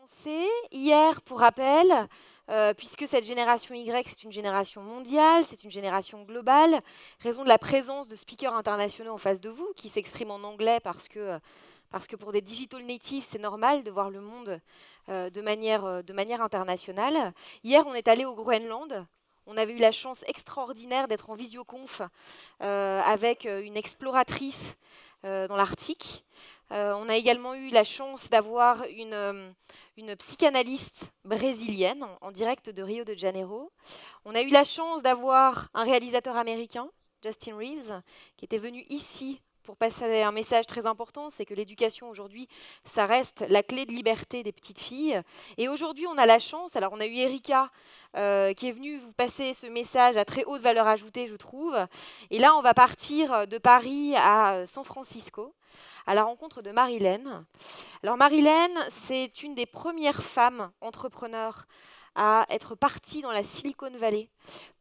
commencer. Hier, pour rappel, puisque cette génération Y, c'est une génération mondiale, c'est une génération globale, raison de la présence de speakers internationaux en face de vous, qui s'expriment en anglais parce que pour des digital natives, c'est normal de voir le monde de manière internationale. Hier, on est allé au Groenland. On avait eu la chance extraordinaire d'être en visioconf avec une exploratrice dans l'Arctique. On a également eu la chance d'avoir une psychanalyste brésilienne en direct de Rio de Janeiro. On a eu la chance d'avoir un réalisateur américain, Justin Reeves, qui était venu ici pour passer un message très important, c'est que l'éducation aujourd'hui, ça reste la clé de liberté des petites filles. Et aujourd'hui, on a la chance, alors on a eu Erika qui est venue vous passer ce message à très haute valeur ajoutée, je trouve. Et là, on va partir de Paris à San Francisco à la rencontre de Marilène. Alors Marilène, c'est une des premières femmes entrepreneurs à être partie dans la Silicon Valley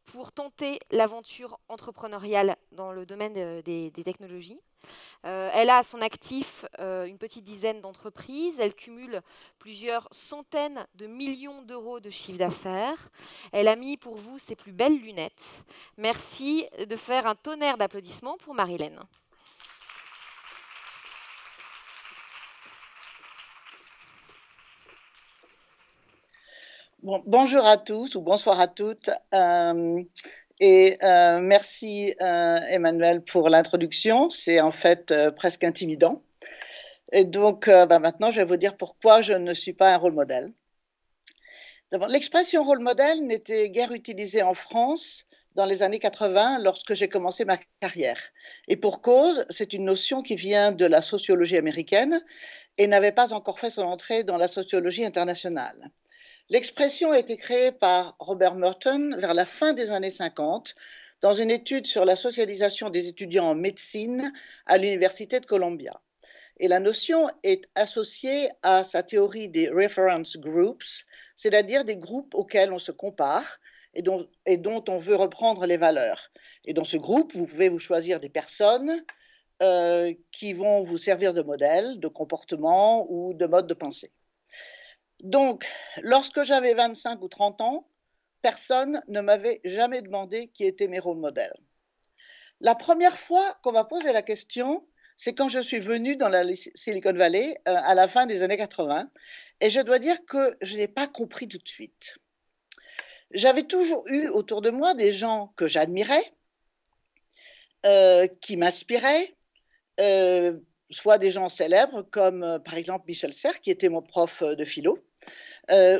pour tenter l'aventure entrepreneuriale dans le domaine des technologies. Elle a à son actif une petite dizaine d'entreprises. Elle cumule plusieurs centaines de millions d'euros de chiffre d'affaires. Elle a mis pour vous ses plus belles lunettes. Merci de faire un tonnerre d'applaudissements pour Marilène. Bon, bonjour à tous ou bonsoir à toutes. Merci Emmanuel pour l'introduction. C'est en fait presque intimidant. Et donc maintenant, je vais vous dire pourquoi je ne suis pas un rôle modèle. D'abord, l'expression rôle modèle n'était guère utilisée en France dans les années 80 lorsque j'ai commencé ma carrière. Et pour cause, c'est une notion qui vient de la sociologie américaine et n'avait pas encore fait son entrée dans la sociologie internationale. L'expression a été créée par Robert Merton vers la fin des années 50 dans une étude sur la socialisation des étudiants en médecine à l'Université de Columbia. Et la notion est associée à sa théorie des reference groups, c'est-à-dire des groupes auxquels on se compare et dont on veut reprendre les valeurs. Et dans ce groupe, vous pouvez vous choisir des personnes qui vont vous servir de modèle, de comportement ou de mode de pensée. Donc, lorsque j'avais 25 ou 30 ans, personne ne m'avait jamais demandé qui étaient mes rôles modèles. La première fois qu'on m'a posé la question, c'est quand je suis venue dans la Silicon Valley à la fin des années 80, et je dois dire que je n'ai pas compris tout de suite. J'avais toujours eu autour de moi des gens que j'admirais, qui m'inspiraient, soit des gens célèbres comme par exemple Michel Serres, qui était mon prof de philo,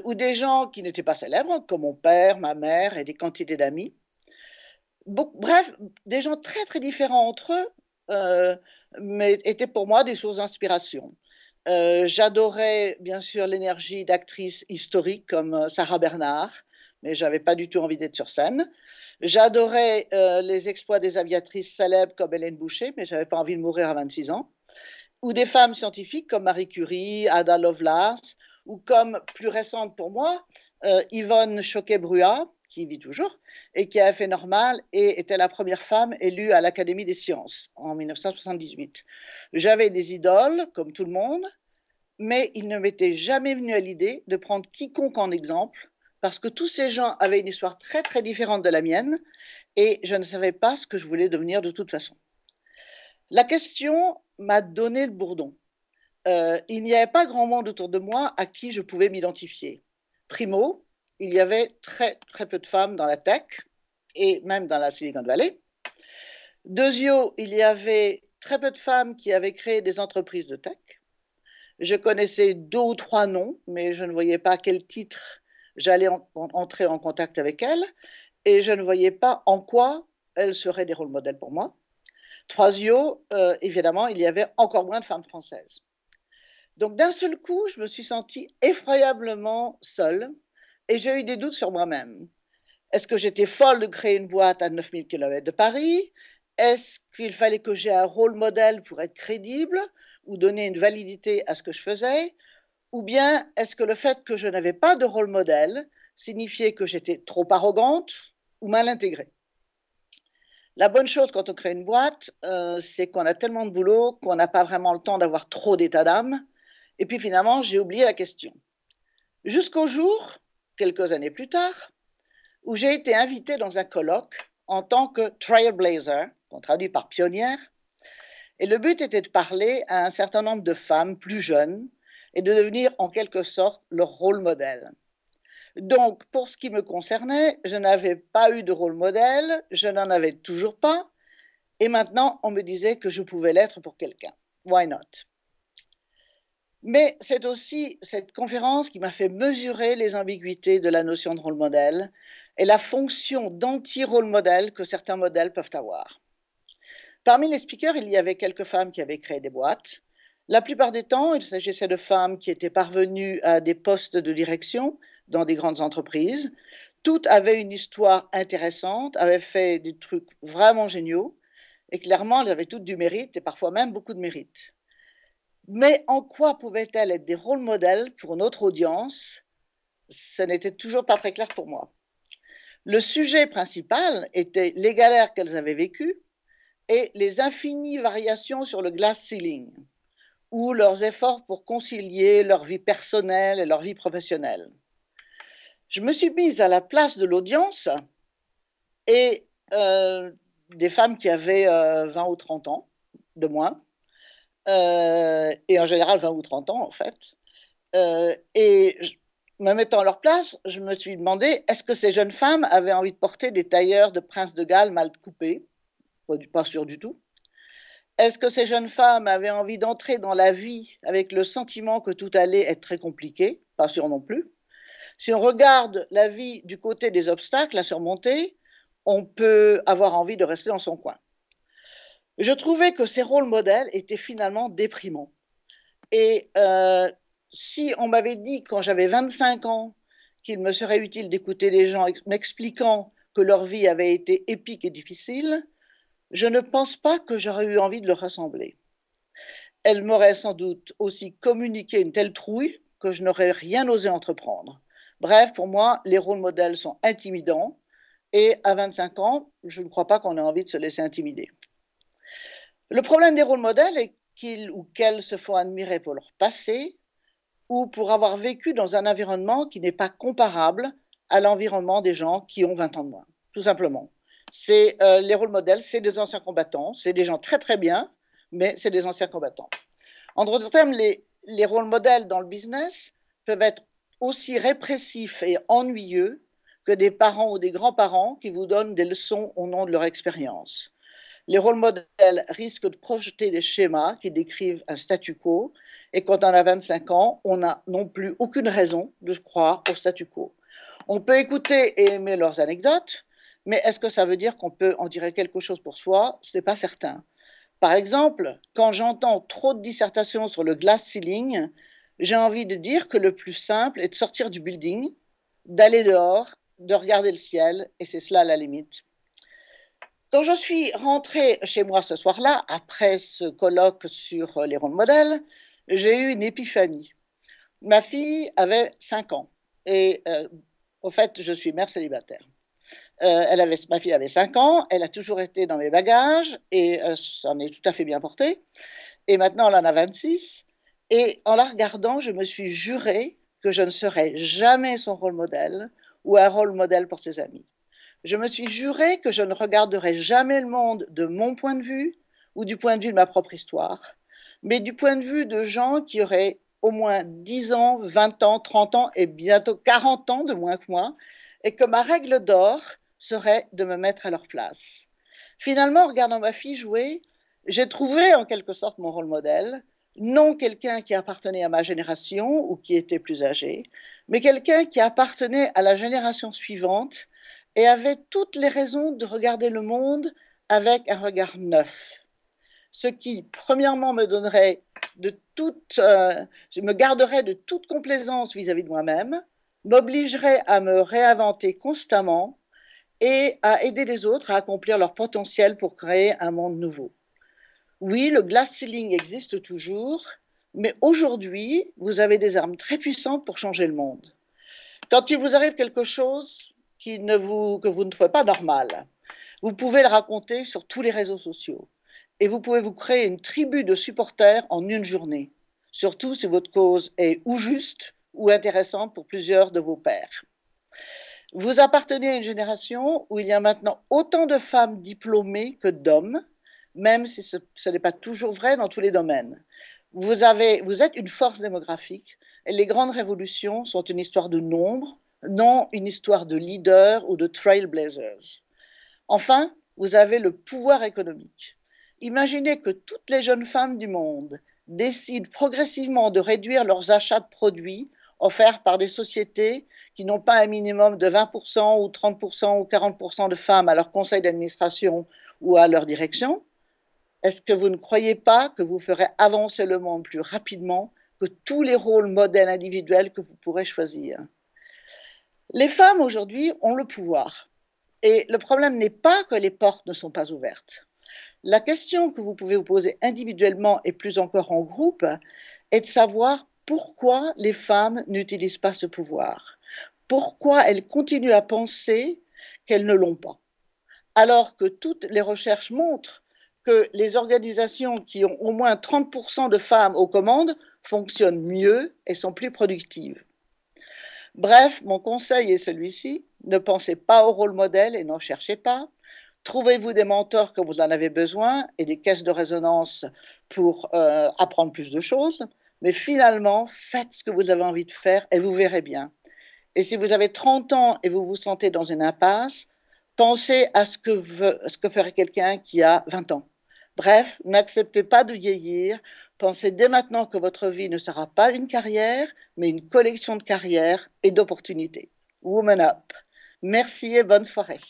ou des gens qui n'étaient pas célèbres, comme mon père, ma mère et des quantités d'amis. Bref, des gens très très différents entre eux, mais étaient pour moi des sources d'inspiration. J'adorais bien sûr l'énergie d'actrices historiques comme Sarah Bernard, mais j'avais pas du tout envie d'être sur scène. J'adorais les exploits des aviatrices célèbres comme Hélène Boucher, mais j'avais pas envie de mourir à 26 ans. Ou des femmes scientifiques comme Marie Curie, Ada Lovelace, ou comme plus récente pour moi, Yvonne Choquet-Bruat, qui vit toujours, et qui a fait normal et était la première femme élue à l'Académie des sciences en 1978. J'avais des idoles, comme tout le monde, mais il ne m'était jamais venu à l'idée de prendre quiconque en exemple, parce que tous ces gens avaient une histoire très très différente de la mienne, et je ne savais pas ce que je voulais devenir de toute façon. La question m'a donné le bourdon. Il n'y avait pas grand monde autour de moi à qui je pouvais m'identifier. Primo, il y avait très très peu de femmes dans la tech et même dans la Silicon Valley. Deuxio, il y avait très peu de femmes qui avaient créé des entreprises de tech. Je connaissais 2 ou 3 noms, mais je ne voyais pas à quel titre j'allais entrer en contact avec elles et je ne voyais pas en quoi elles seraient des rôles modèles pour moi. Troisio, évidemment, il y avait encore moins de femmes françaises. Donc d'un seul coup, je me suis sentie effroyablement seule et j'ai eu des doutes sur moi-même. Est-ce que j'étais folle de créer une boîte à 9000 km de Paris? Est-ce qu'il fallait que j'aie un rôle modèle pour être crédible ou donner une validité à ce que je faisais? Ou bien est-ce que le fait que je n'avais pas de rôle modèle signifiait que j'étais trop arrogante ou mal intégrée? La bonne chose quand on crée une boîte, c'est qu'on a tellement de boulot qu'on n'a pas vraiment le temps d'avoir trop d'état d'âme. Et puis finalement, j'ai oublié la question. Jusqu'au jour, quelques années plus tard, où j'ai été invitée dans un colloque en tant que trailblazer, qu'on traduit par pionnière, et le but était de parler à un certain nombre de femmes plus jeunes et de devenir en quelque sorte leur rôle modèle. Donc, pour ce qui me concernait, je n'avais pas eu de rôle modèle, je n'en avais toujours pas, et maintenant on me disait que je pouvais l'être pour quelqu'un. Why not? Mais c'est aussi cette conférence qui m'a fait mesurer les ambiguïtés de la notion de rôle modèle et la fonction d'anti-rôle modèle que certains modèles peuvent avoir. Parmi les speakers, il y avait quelques femmes qui avaient créé des boîtes. La plupart des temps, il s'agissait de femmes qui étaient parvenues à des postes de direction dans des grandes entreprises. Toutes avaient une histoire intéressante, avaient fait des trucs vraiment géniaux, et clairement, elles avaient toutes du mérite, et parfois même beaucoup de mérite. Mais en quoi pouvaient-elles être des rôles modèles pour notre audience? Ce n'était toujours pas très clair pour moi. Le sujet principal était les galères qu'elles avaient vécues et les infinies variations sur le glass ceiling, ou leurs efforts pour concilier leur vie personnelle et leur vie professionnelle. Je me suis mise à la place de l'audience et des femmes qui avaient 20 ou 30 ans, de moins, et en général 20 ou 30 ans en fait. Et me mettant à leur place, je me suis demandé, est-ce que ces jeunes femmes avaient envie de porter des tailleurs de Prince de Galles mal coupés? Pas sûr du tout. Est-ce que ces jeunes femmes avaient envie d'entrer dans la vie avec le sentiment que tout allait être très compliqué? Pas sûr non plus. Si on regarde la vie du côté des obstacles à surmonter, on peut avoir envie de rester dans son coin. Je trouvais que ces rôles modèles étaient finalement déprimants. Et si on m'avait dit quand j'avais 25 ans qu'il me serait utile d'écouter des gens m'expliquant que leur vie avait été épique et difficile, je ne pense pas que j'aurais eu envie de leur ressembler. Elles m'auraient sans doute aussi communiqué une telle trouille que je n'aurais rien osé entreprendre. Bref, pour moi, les rôles modèles sont intimidants et à 25 ans, je ne crois pas qu'on ait envie de se laisser intimider. Le problème des rôles modèles est qu'ils ou qu'elles se font admirer pour leur passé ou pour avoir vécu dans un environnement qui n'est pas comparable à l'environnement des gens qui ont 20 ans de moins, tout simplement. Les rôles modèles, c'est des anciens combattants, c'est des gens très très bien, mais c'est des anciens combattants. En d'autres termes, les rôles modèles dans le business peuvent être aussi répressifs et ennuyeux que des parents ou des grands-parents qui vous donnent des leçons au nom de leur expérience. Les rôles modèles risquent de projeter des schémas qui décrivent un statu quo, et quand on a 25 ans, on n'a non plus aucune raison de croire au statu quo. On peut écouter et aimer leurs anecdotes, mais est-ce que ça veut dire qu'on peut en tirer quelque chose pour soi? Ce n'est pas certain. Par exemple, quand j'entends trop de dissertations sur le glass ceiling, j'ai envie de dire que le plus simple est de sortir du building, d'aller dehors, de regarder le ciel, et c'est cela la limite. Quand je suis rentrée chez moi ce soir-là, après ce colloque sur les rôles modèles, j'ai eu une épiphanie. Ma fille avait 5 ans et au fait, je suis mère célibataire. Ma fille avait 5 ans, elle a toujours été dans mes bagages et ça en est tout à fait bien porté. Et maintenant, elle en a 26. Et en la regardant, je me suis juré que je ne serais jamais son rôle modèle ou un rôle modèle pour ses amis. Je me suis juré que je ne regarderais jamais le monde de mon point de vue ou du point de vue de ma propre histoire, mais du point de vue de gens qui auraient au moins 10 ans, 20 ans, 30 ans et bientôt 40 ans de moins que moi, et que ma règle d'or serait de me mettre à leur place. Finalement, en regardant ma fille jouer, j'ai trouvé en quelque sorte mon rôle modèle, non quelqu'un qui appartenait à ma génération ou qui était plus âgé, mais quelqu'un qui appartenait à la génération suivante et avait toutes les raisons de regarder le monde avec un regard neuf. Ce qui, premièrement, me donnerait je me garderais de toute complaisance vis-à-vis de moi-même, m'obligerait à me réinventer constamment et à aider les autres à accomplir leur potentiel pour créer un monde nouveau. Oui, le glass ceiling existe toujours, mais aujourd'hui, vous avez des armes très puissantes pour changer le monde. Quand il vous arrive quelque chose que vous ne trouvez pas normal, vous pouvez le raconter sur tous les réseaux sociaux. Et vous pouvez vous créer une tribu de supporters en une journée, surtout si votre cause est ou juste ou intéressante pour plusieurs de vos pairs. Vous appartenez à une génération où il y a maintenant autant de femmes diplômées que d'hommes, même si ce n'est pas toujours vrai dans tous les domaines. Vous êtes une force démographique et les grandes révolutions sont une histoire de nombre, non une histoire de leaders ou de trailblazers. Enfin, vous avez le pouvoir économique. Imaginez que toutes les jeunes femmes du monde décident progressivement de réduire leurs achats de produits offerts par des sociétés qui n'ont pas un minimum de 20% ou 30% ou 40% de femmes à leur conseil d'administration ou à leur direction. Est-ce que vous ne croyez pas que vous ferez avancer le monde plus rapidement que tous les rôles modèles individuels que vous pourrez choisir? Les femmes aujourd'hui ont le pouvoir. Et le problème n'est pas que les portes ne sont pas ouvertes. La question que vous pouvez vous poser individuellement et plus encore en groupe est de savoir pourquoi les femmes n'utilisent pas ce pouvoir. Pourquoi elles continuent à penser qu'elles ne l'ont pas. Alors que toutes les recherches montrent que les organisations qui ont au moins 30% de femmes aux commandes fonctionnent mieux et sont plus productives. Bref, mon conseil est celui-ci, ne pensez pas au rôle modèle et n'en cherchez pas. Trouvez-vous des mentors quand vous en avez besoin et des caisses de résonance pour apprendre plus de choses. Mais finalement, faites ce que vous avez envie de faire et vous verrez bien. Et si vous avez 30 ans et vous vous sentez dans une impasse, pensez à ce que ferait quelqu'un qui a 20 ans. Bref, n'acceptez pas de vieillir. Pensez dès maintenant que votre vie ne sera pas une carrière, mais une collection de carrières et d'opportunités. Woman up. Merci et bonne soirée.